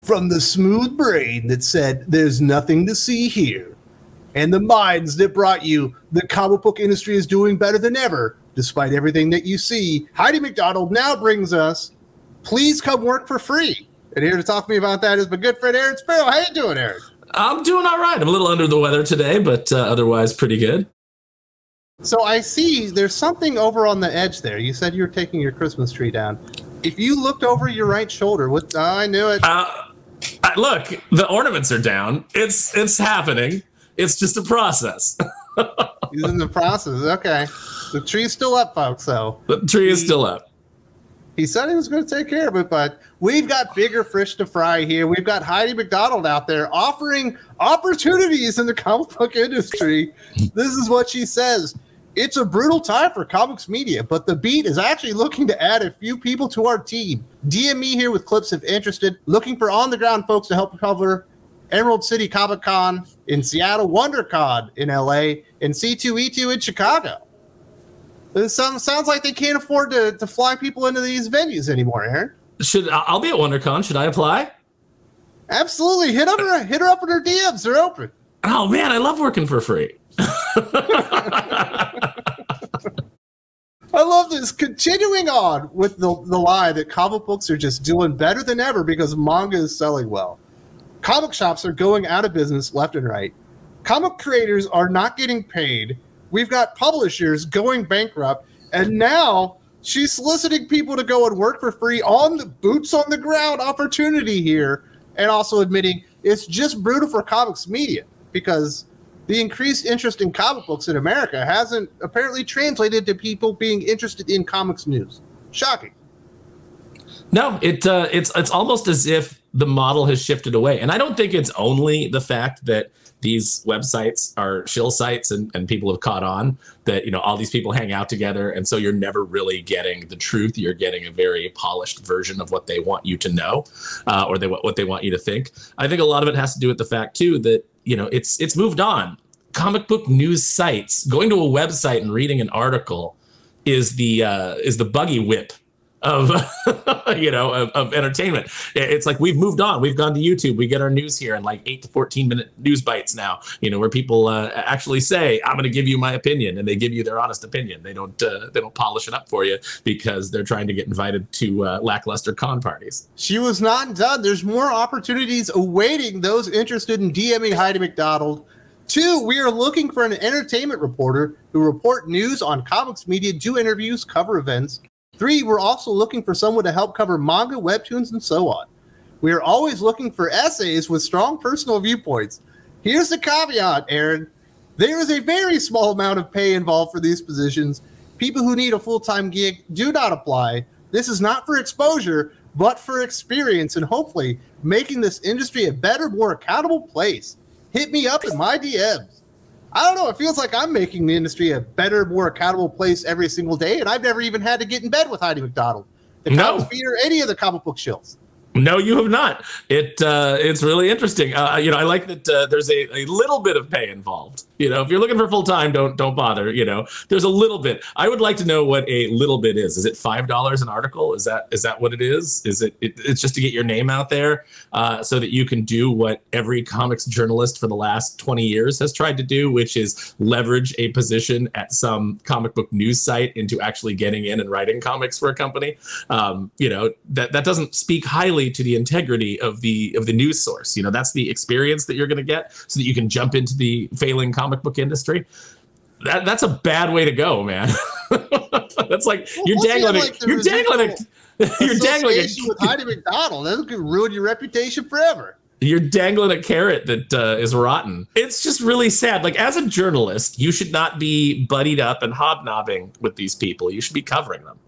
From the smooth brain that said, there's nothing to see here, and the minds that brought you, the comic book industry is doing better than ever, despite everything that you see, Heidi McDonald now brings us, Please Come Work for Free. And here to talk to me about that is my good friend Aaron Sparrow. How you doing, Aaron? I'm doing all right. I'm a little under the weather today, but otherwise pretty good. So I see there's something over on the edge there. You said you were taking your Christmas tree down. If you looked over your right shoulder, what? I knew it. Look, the ornaments are down. It's happening. It's just a process. He's in the process. Okay. The tree's still up, folks, though. The tree is still up. He said he was going to take care of it, but we've got bigger fish to fry here. We've got Heidi McDonald out there offering opportunities in the comic book industry. This is what she says. It's a brutal time for comics media, but the Beat is actually looking to add a few people to our team. DM me here with clips if interested. Looking for on-the-ground folks to help cover Emerald City Comic Con in Seattle, WonderCon in LA, and C2E2 in Chicago. This sounds like they can't afford to fly people into these venues anymore, Aaron. I'll be at WonderCon. Should I apply? Absolutely. Hit her up in her DMs. They're open. Oh, man, I love working for free. I love this. Continuing on with the lie that comic books are just doing better than ever because manga is selling well. Comic shops are going out of business left and right. Comic creators are not getting paid. We've got publishers going bankrupt. And now she's soliciting people to go and work for free on the boots on the ground opportunity here. And also admitting it's just brutal for comics media because the increased interest in comic books in America hasn't apparently translated to people being interested in comics news. Shocking. No, it's almost as if the model has shifted away. And I don't think it's only the fact that these websites are shill sites and people have caught on that, you know, all these people hang out together. And so you're never really getting the truth. You're getting a very polished version of what they want you to know or what they want you to think. I think a lot of it has to do with the fact, too, that, you know, it's moved on. Comic book news sites, going to a website and reading an article is the buggy whip of of entertainment. It's like we've moved on. We've gone to YouTube. We get our news here in like 8 to 14 minute news bites now, you know, where people actually say, I'm going to give you my opinion, and they give you their honest opinion. They don't polish it up for you because they're trying to get invited to lackluster con parties. She was not done. There's more opportunities awaiting those interested in DMing Heidi McDonald. 2, we are looking for an entertainment reporter who report news on comics media, do interviews, cover events. 3, we're also looking for someone to help cover manga, webtoons, and so on. We are always looking for essays with strong personal viewpoints. Here's the caveat, Aaron. There is a very small amount of pay involved for these positions. People who need a full-time gig do not apply. This is not for exposure, but for experience and hopefully making this industry a better, more accountable place. Hit me up in my DMs. I don't know. It feels like I'm making the industry a better, more accountable place every single day, and I've never even had to get in bed with Heidi McDonald, the comics beat, or any of the comic book shills. No, you have not. It's really interesting. You know, I like that there's a little bit of pay involved. You know, if you're looking for full time, don't bother. You know, there's a little bit. I would like to know what a little bit is. Is it $5 an article? Is that what it is? Is it's just to get your name out there so that you can do what every comics journalist for the last 20 years has tried to do, which is leverage a position at some comic book news site into actually getting in and writing comics for a company. You know, that doesn't speak highly to the integrity of the news source. You know, that's the experience that you're going to get so that you can jump into the failing comic book industry. That's a bad way to go, man. That's like you're dangling it. You're dangling it. You're dangling it with Heidi McDonald. That could ruin your reputation forever. You're dangling a carrot that is rotten. It's just really sad. Like, as a journalist, you should not be buddied up and hobnobbing with these people. You should be covering them.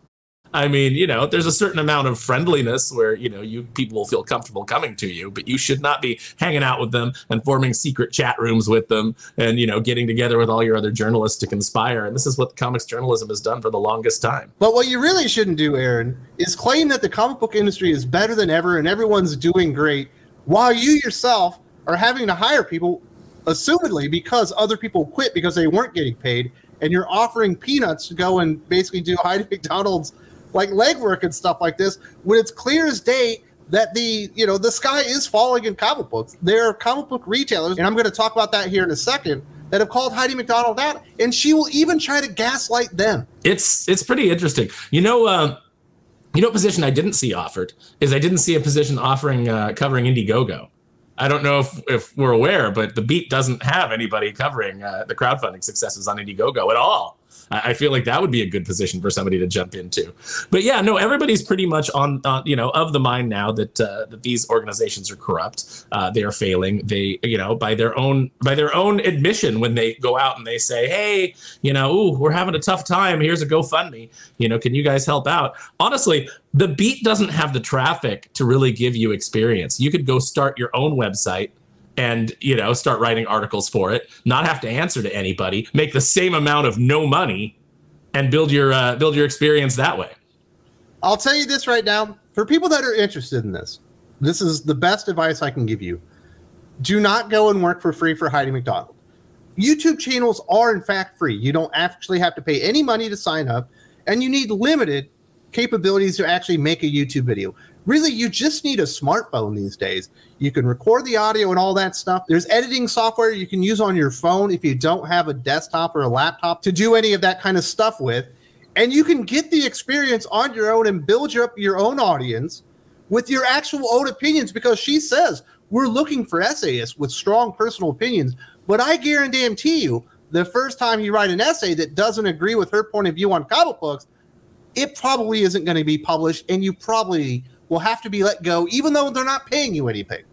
I mean, you know, there's a certain amount of friendliness where, you know, people will feel comfortable coming to you, but you should not be hanging out with them and forming secret chat rooms with them and, you know, getting together with all your other journalists to conspire. And this is what comics journalism has done for the longest time. But what you really shouldn't do, Aaron, is claim that the comic book industry is better than ever and everyone's doing great while you yourself are having to hire people, assumedly because other people quit because they weren't getting paid, and you're offering peanuts to go and basically do Heidi McDonald's like legwork and stuff like this, when it's clear as day that the sky is falling in comic books. There are comic book retailers, and I'm going to talk about that here in a second, that have called Heidi McDonald out, and she will even try to gaslight them. It's pretty interesting. A position I didn't see offered is I didn't see a position offering covering Indiegogo. I don't know if we're aware, but the Beat doesn't have anybody covering the crowdfunding successes on Indiegogo at all. I feel like that would be a good position for somebody to jump into. But yeah, no, everybody's pretty much on of the mind now that that these organizations are corrupt. They are failing. They, by their own admission, when they go out and they say, hey, we're having a tough time. Here's a GoFundMe. Can you guys help out? Honestly, the Beat doesn't have the traffic to really give you experience. You could go start your own website and start writing articles for it, not have to answer to anybody, make the same amount of no money, and build your experience that way. I'll tell you this right now, for people that are interested in this is the best advice I can give you. Do not go and work for free for Heidi McDonald. YouTube channels are in fact free. You don't actually have to pay any money to sign up, and you need limited capabilities to actually make a YouTube video. Really, you just need a smartphone these days. You can record the audio and all that stuff. There's editing software you can use on your phone if you don't have a desktop or a laptop to do any of that kind of stuff with. And you can get the experience on your own and build up your own audience with your actual own opinions, because she says we're looking for essayists with strong personal opinions. But I guarantee you, the first time you write an essay that doesn't agree with her point of view on comic books, it probably isn't going to be published, and you probably will have to be let go, even though they're not paying you anything.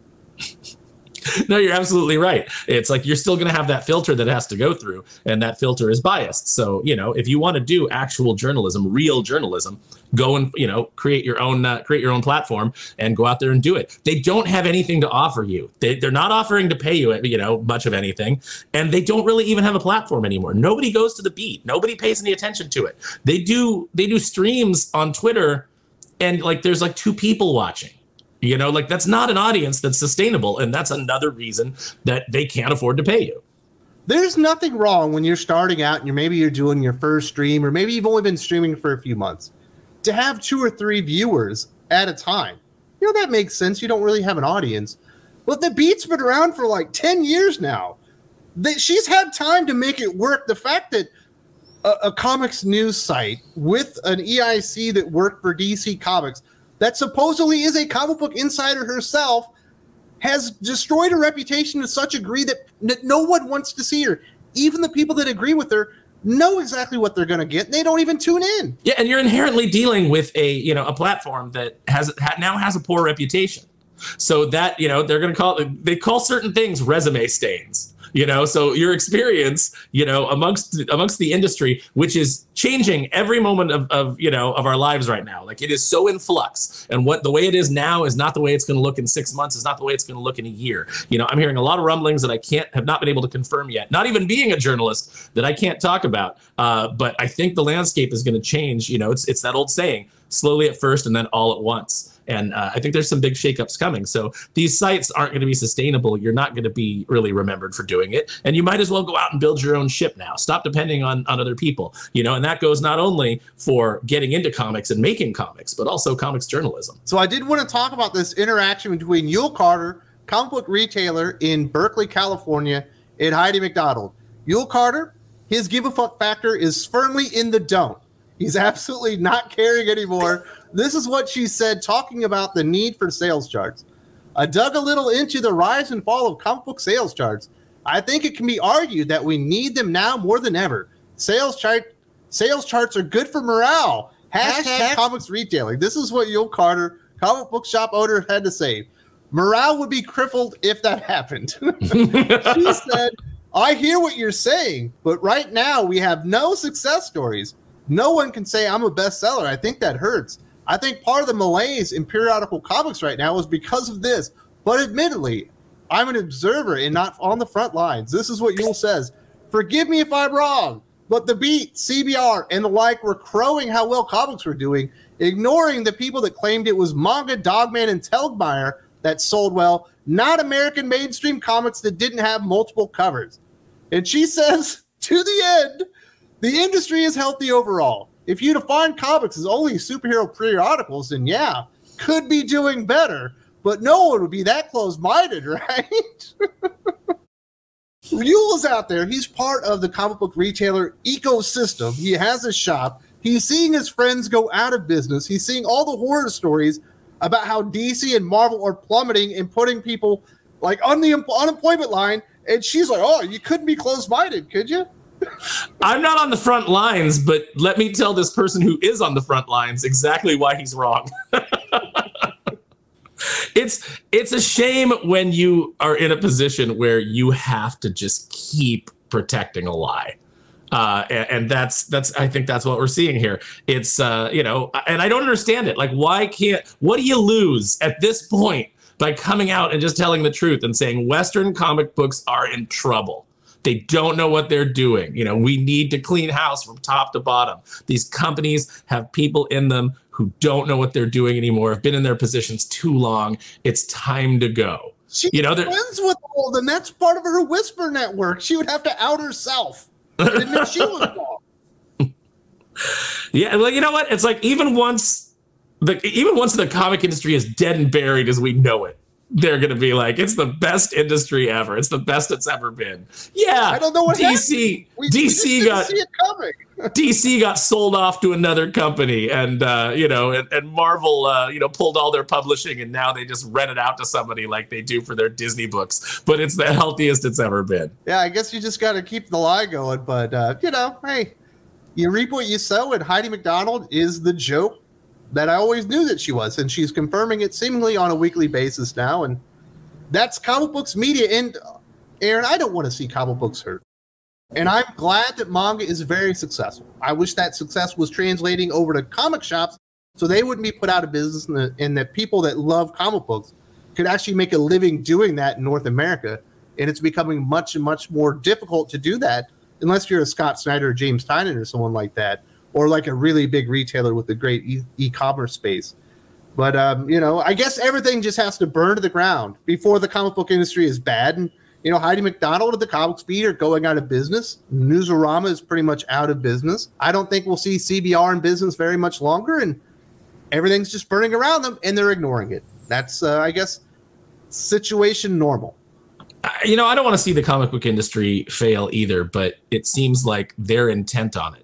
No, you're absolutely right. It's like you're still going to have that filter that has to go through, and that filter is biased. So, if you want to do actual journalism, real journalism, go and, create your own platform and go out there and do it. They don't have anything to offer you. They're not offering to pay you, much of anything, and they don't really even have a platform anymore. Nobody goes to the Beat. Nobody pays any attention to it. They do streams on Twitter, and there's 2 people watching. That's not an audience that's sustainable, and that's another reason that they can't afford to pay you. There's nothing wrong when you're starting out and maybe you're doing your first stream, or maybe you've only been streaming for a few months, to have 2 or 3 viewers at a time. That makes sense. You don't really have an audience. But the Beat's been around for 10 years now. She's had time to make it work. The fact that a comics news site with an EIC that worked for DC Comics, that supposedly is a comic book insider herself, has destroyed her reputation to such a degree that no one wants to see her. Even the people that agree with her know exactly what they're going to get. They don't even tune in. Yeah, and you're inherently dealing with a platform that now has a poor reputation. So that, they're going to they call certain things resume stains. So your experience, amongst the industry, which is changing every moment of our lives right now. It is so in flux, and the way it is now is not the way it's going to look in 6 months. Is not the way it's going to look in a year. I'm hearing a lot of rumblings that I have not been able to confirm yet. Not even being a journalist, that I can't talk about. But I think the landscape is going to change. It's that old saying: slowly at first, and then all at once. And I think there's some big shakeups coming. So these sites aren't going to be sustainable. You're not going to be really remembered for doing it. And you might as well go out and build your own ship now. Stop depending on other people. And that goes not only for getting into comics and making comics, but also comics journalism. So I did want to talk about this interaction between Yule Carter, comic book retailer in Berkeley, California, and Heidi McDonald. Yule Carter, his give a fuck factor is firmly in the don't. He's absolutely not caring anymore. This is what she said, talking about the need for sales charts. I dug a little into the rise and fall of comic book sales charts. I think it can be argued that we need them now more than ever. Sales charts are good for morale. Hashtag comics retailing. This is what Yule Carter, comic book shop owner, had to say. Morale would be crippled if that happened. She said, I hear what you're saying, but right now we have no success stories. No one can say I'm a bestseller. I think that hurts. I think part of the malaise in periodical comics right now is because of this. But admittedly, I'm an observer and not on the front lines. This is what Yule says. Forgive me if I'm wrong, but The Beat, CBR, and the like were crowing how well comics were doing, ignoring the people that claimed it was manga, Dogman, and Telgmeyer that sold well, not American mainstream comics that didn't have multiple covers. And she says, to the end, the industry is healthy overall. If you define comics as only superhero periodicals, then yeah, could be doing better, but no one would be that close-minded, right? Mule's out there. He's part of the comic book retailer ecosystem. He has a shop. He's seeing his friends go out of business. He's seeing all the horror stories about how DC and Marvel are plummeting and putting people like on the unemployment line. And she's like, oh, you couldn't be close-minded, could you? I'm not on the front lines, but let me tell this person who is on the front lines exactly why he's wrong. It's a shame when you are in a position where you have to just keep protecting a lie. And that's I think that's what we're seeing here. It's you know, and I don't understand it. Like, what do you lose at this point by coming out and just telling the truth and saying Western comic books are in trouble? They don't know what they're doing. You know, we need to clean house from top to bottom. These companies have people in them who don't know what they're doing anymore, have been in their positions too long. It's time to go. She's friends with all of them. That's part of her whisper network. She would have to out herself. And admit she was wrong. Yeah, well, you know what? It's like even once the comic industry is dead and buried as we know it, they're going to be like, it's the best industry ever. It's the best it's ever been. Yeah. I don't know what DC got sold off to another company, and you know, and Marvel you know, pulled all their publishing, and now they just rent it out to somebody like they do for their Disney books. But it's the healthiest it's ever been. Yeah, I guess you just got to keep the lie going, but you know, hey, you reap what you sow, and Heidi McDonald is the joke that I always knew that she was, and she's confirming it seemingly on a weekly basis now, and that's comic books media. And Aaron, I don't want to see comic books hurt, and I'm glad that manga is very successful. I wish that success was translating over to comic shops so they wouldn't be put out of business, and that people that love comic books could actually make a living doing that in North America. And it's becoming much more difficult to do that unless you're a Scott Snyder or James Tynion or someone like that, or like a really big retailer with a great e-commerce space. But, you know, I guess everything just has to burn to the ground before the comic book industry is bad. And, you know, Heidi McDonald of the Comics Beat are going out of business. Newsarama is pretty much out of business. I don't think we'll see CBR in business very much longer, and everything's just burning around them, and they're ignoring it. That's, I guess, situation normal. You know, I don't want to see the comic book industry fail either, but it seems like they're intent on it.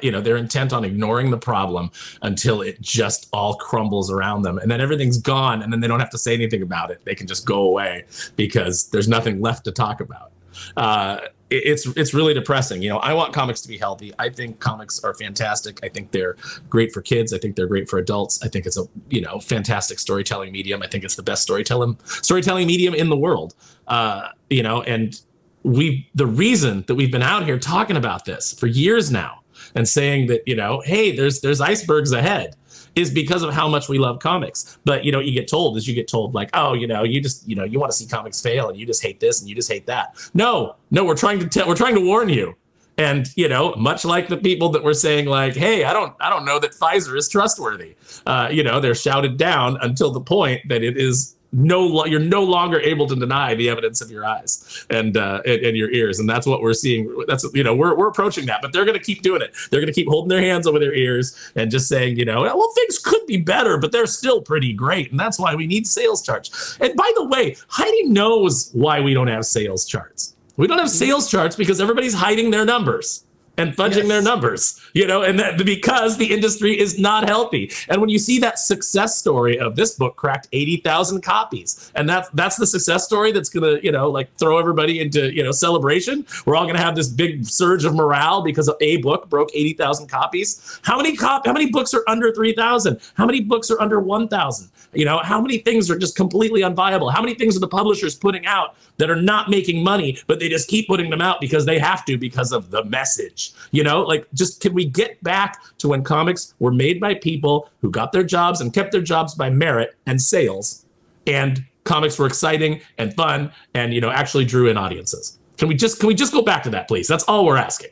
You know, they're intent on ignoring the problem until it just all crumbles around them, and then everything's gone, and then they don't have to say anything about it. They can just go away because there's nothing left to talk about. It's really depressing. You know, I want comics to be healthy. I think comics are fantastic. I think they're great for kids. I think they're great for adults. I think it's a, you know, fantastic storytelling medium. I think it's the best storytelling medium in the world. You know, and the reason that we've been out here talking about this for years now and saying that, you know, hey, there's icebergs ahead, is because of how much we love comics. But, you know, you get told like, oh, you know, you just, you know, you want to see comics fail and you just hate this and you just hate that. No, we're trying to warn you. And, you know, much like the people that were saying like, hey, I don't know that Pfizer is trustworthy. You know, they're shouted down until the point that it is you're no longer able to deny the evidence of your eyes and your ears. And that's what we're seeing. That's, you know, we're approaching that, but they're going to keep doing it. They're going to keep holding their hands over their ears and just saying, you know, well, things could be better, but they're still pretty great. And that's why we need sales charts. And by the way, Heidi knows why we don't have sales charts. We don't have sales charts because everybody's hiding their numbers and fudging their numbers, you know, and that because the industry is not healthy. And when you see that success story of this book cracked 80,000 copies, and that's the success story that's going to, you know, like throw everybody into, you know, celebration. We're all going to have this big surge of morale because a book broke 80,000 copies. How many books are under 3,000? How many books are under 1,000? You know, how many things are just completely unviable? How many things are the publishers putting out that are not making money, but they just keep putting them out because they have to, because of the message? You know, like, just can we get back to when comics were made by people who got their jobs and kept their jobs by merit and sales, and comics were exciting and fun and, you know, actually drew in audiences? Can we just go back to that, please? That's all we're asking.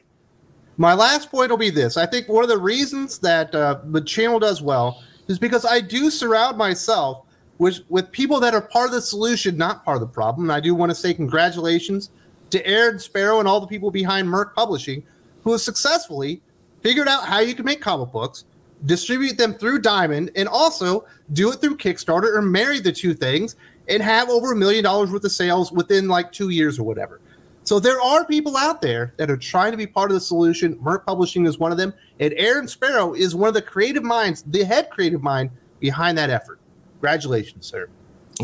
My last point will be this. I think one of the reasons that the channel does well is because I do surround myself with people that are part of the solution, not part of the problem. And I do want to say congratulations to Aaron Sparrow and all the people behind Merc Publishing, who have successfully figured out how you can make comic books distribute them through Diamond, and also do it through Kickstarter, or marry the two things and have over $1 million worth of sales within like 2 years or whatever. So there are people out there that are trying to be part of the solution. Merc Publishing is one of them, and Aaron Sparrow is one of the creative minds, the head creative mind behind that effort. Congratulations, sir.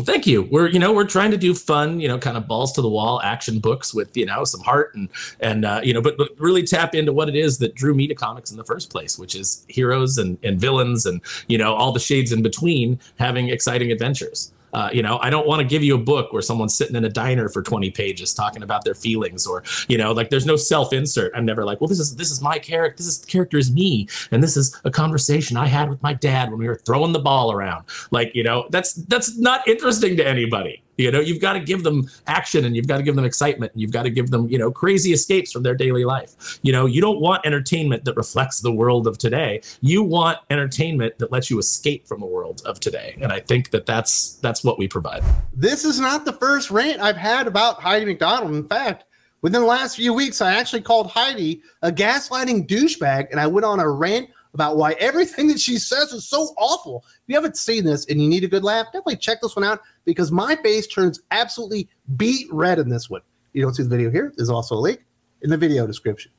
Thank you. We're trying to do fun, kind of balls to the wall action books with, some heart and but really tap into what it is that drew me to comics in the first place, which is heroes and villains and, all the shades in between having exciting adventures. I don't want to give you a book where someone's sitting in a diner for 20 pages talking about their feelings, or, there's no self-insert. I'm never like, well, this is my character. The character is me. And this is a conversation I had with my dad when we were throwing the ball around. That's not interesting to anybody. You've got to give them action, and you've got to give them excitement, and you've got to give them, crazy escapes from their daily life. You don't want entertainment that reflects the world of today. You want entertainment that lets you escape from the world of today. And I think that's what we provide. This is not the first rant I've had about Heidi McDonald. In fact, within the last few weeks, I actually called Heidi a gaslighting douchebag, and I went on a rant about why everything that she says is so awful. If you haven't seen this and you need a good laugh, definitely check this one out, because my face turns absolutely beet red in this one. You don't see the video here. There's also a link in the video description.